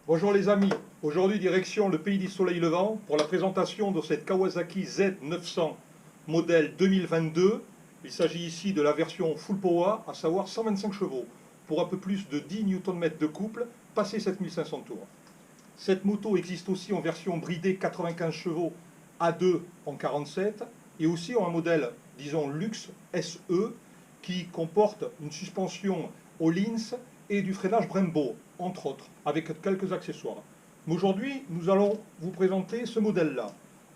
Bonjour les amis, aujourd'hui direction le pays du soleil levant pour la présentation de cette Kawasaki Z900 modèle 2022. Il s'agit ici de la version full power, à savoir 125 chevaux, pour un peu plus de 10 Nm de couple, passé 7500 tours. Cette moto existe aussi en version bridée 95 chevaux A2 en 47 et aussi en un modèle, disons, luxe SE qui comporte une suspension Öhlins et du freinage Brembo, entre autres, avec quelques accessoires. Mais aujourd'hui, nous allons vous présenter ce modèle-là.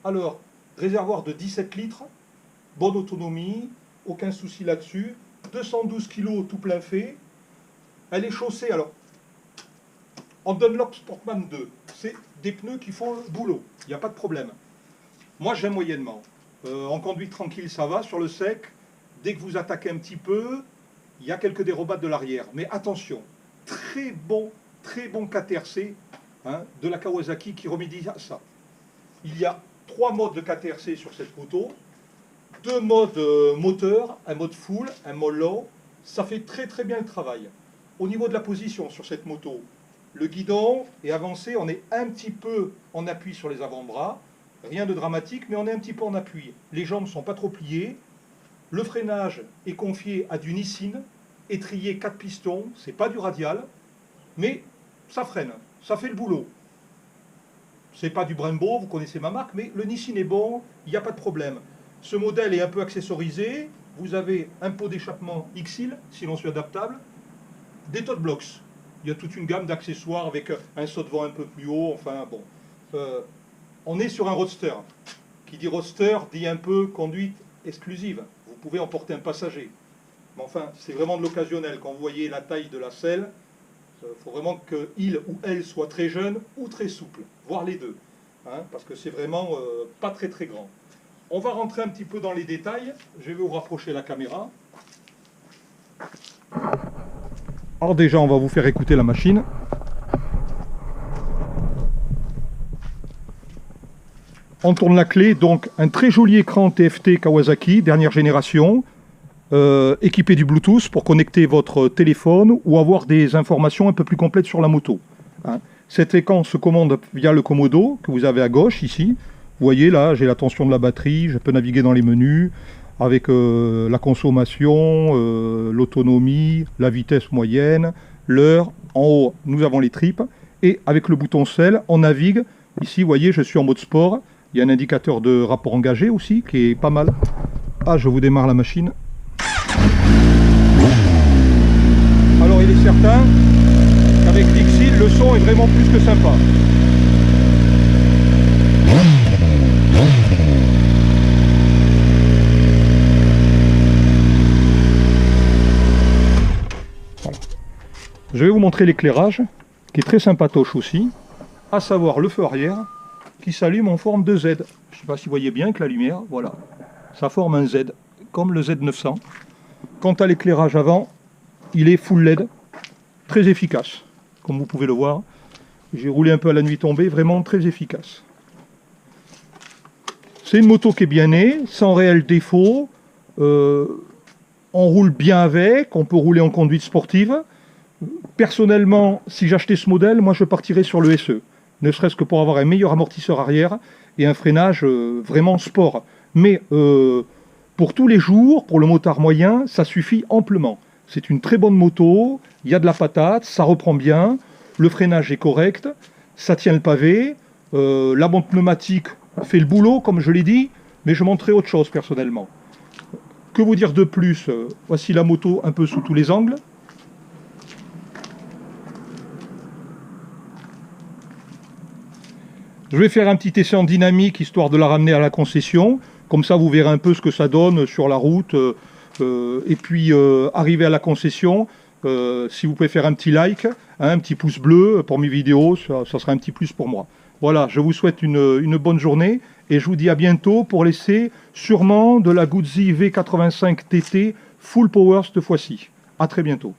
Alors, réservoir de 17 litres, bonne autonomie, aucun souci là-dessus, 212 kg tout plein fait. Elle est chaussée, alors, en Dunlop Sportman 2. C'est des pneus qui font le boulot, il n'y a pas de problème. Moi, j'aime moyennement. En conduite tranquille, ça va, sur le sec. Dès que vous attaquez un petit peu, il y a quelques dérobades de l'arrière. Mais attention, très bon KTRC de la Kawasaki qui remédie à ça. Il y a 3 modes de KTRC sur cette moto. 2 modes moteur, un mode full, un mode low. Ça fait très bien le travail. Au niveau de la position sur cette moto, le guidon est avancé, on est un petit peu en appui sur les avant-bras. Rien de dramatique, mais on est un petit peu en appui. Les jambes ne sont pas trop pliées. Le freinage est confié à du Nissin, étrier 4 pistons, c'est pas du radial, mais ça freine, ça fait le boulot. C'est pas du Brembo, vous connaissez ma marque, mais le Nissin est bon, il n'y a pas de problème. Ce modèle est un peu accessorisé, vous avez un pot d'échappement XIL, silencieux adaptable, des tote blocks. Il y a toute une gamme d'accessoires avec un saut de vent un peu plus haut, enfin bon. On est sur un roadster. Qui dit roadster dit un peu conduite exclusive. Vous pouvez emporter un passager. Mais enfin, c'est vraiment de l'occasionnel. Quand vous voyez la taille de la selle, il faut vraiment qu'il ou elle soit très jeune ou très souple, voire les deux. Parce que c'est vraiment pas très grand. On va rentrer un petit peu dans les détails. Je vais vous rapprocher la caméra. Alors déjà, on va vous faire écouter la machine. On tourne la clé, donc un très joli écran TFT Kawasaki, dernière génération, équipé du Bluetooth pour connecter votre téléphone ou avoir des informations un peu plus complètes sur la moto. Cet écran se commande via le Komodo que vous avez à gauche ici. Vous voyez là, j'ai la tension de la batterie, je peux naviguer dans les menus avec la consommation, l'autonomie, la vitesse moyenne, l'heure. En haut, nous avons les tripes et avec le bouton selle, on navigue. Ici, vous voyez, je suis en mode sport. Il y a un indicateur de rapport engagé aussi, qui est pas mal. Ah, je vous démarre la machine. Alors, il est certain qu'avec l'XIL, le son est vraiment plus que sympa. Voilà. Je vais vous montrer l'éclairage, qui est très sympatoche aussi, à savoir le feu arrière, qui s'allume en forme de Z. Je ne sais pas si vous voyez bien avec la lumière, voilà. Ça forme un Z, comme le Z900. Quant à l'éclairage avant, il est full LED, très efficace. Comme vous pouvez le voir, j'ai roulé un peu à la nuit tombée, vraiment très efficace. C'est une moto qui est bien née, sans réel défaut. On roule bien avec, on peut rouler en conduite sportive. Personnellement, si j'achetais ce modèle, moi je partirais sur le SE. Ne serait-ce que pour avoir un meilleur amortisseur arrière et un freinage vraiment sport. Mais pour tous les jours, pour le motard moyen, ça suffit amplement. C'est une très bonne moto, il y a de la patate, ça reprend bien, le freinage est correct, ça tient le pavé, la montre pneumatique fait le boulot, comme je l'ai dit, mais je montrerai autre chose personnellement. Que vous dire de plus? Voici la moto un peu sous tous les angles. Je vais faire un petit essai en dynamique, histoire de la ramener à la concession. Comme ça, vous verrez un peu ce que ça donne sur la route. Et puis, arriver à la concession, si vous pouvez faire un petit like, un petit pouce bleu pour mes vidéos, ça sera un petit plus pour moi. Voilà, je vous souhaite une bonne journée. Et je vous dis à bientôt pour l'essai, sûrement, de la Guzzi V85 TT Full Power cette fois-ci. À très bientôt.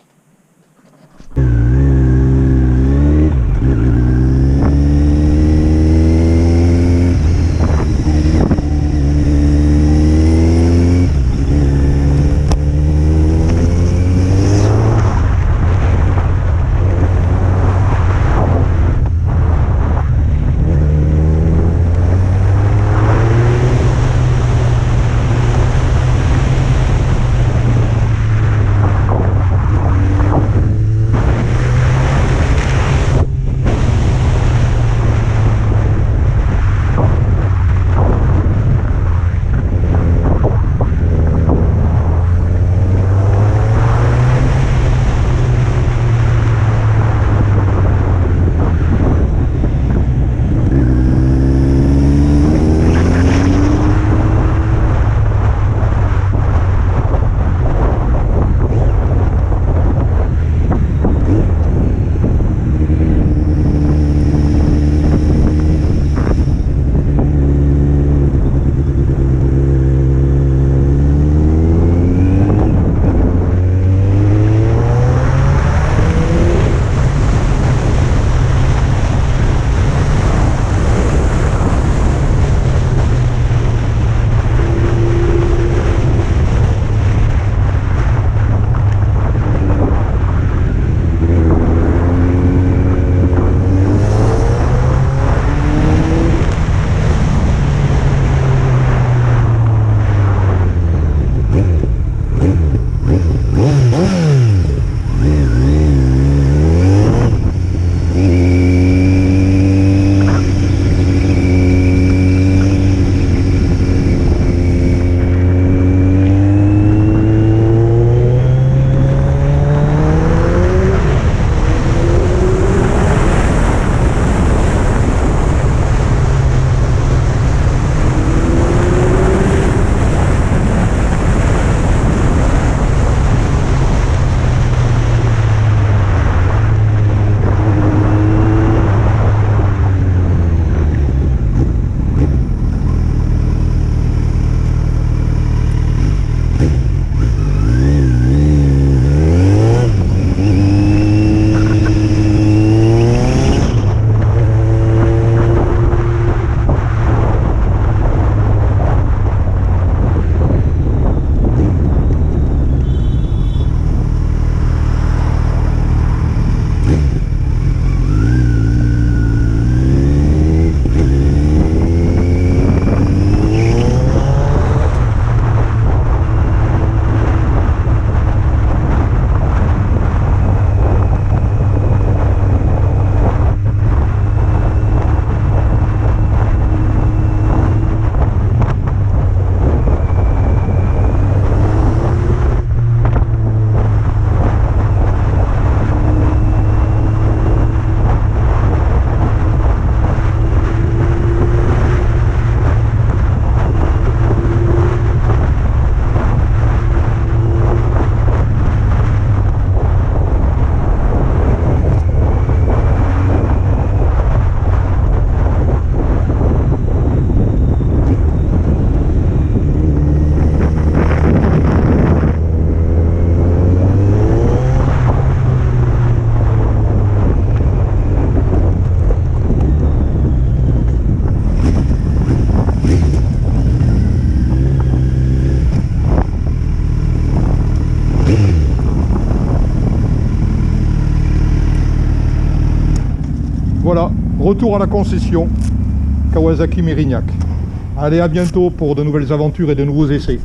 Voilà, retour à la concession Kawasaki Mérignac. Allez, à bientôt pour de nouvelles aventures et de nouveaux essais.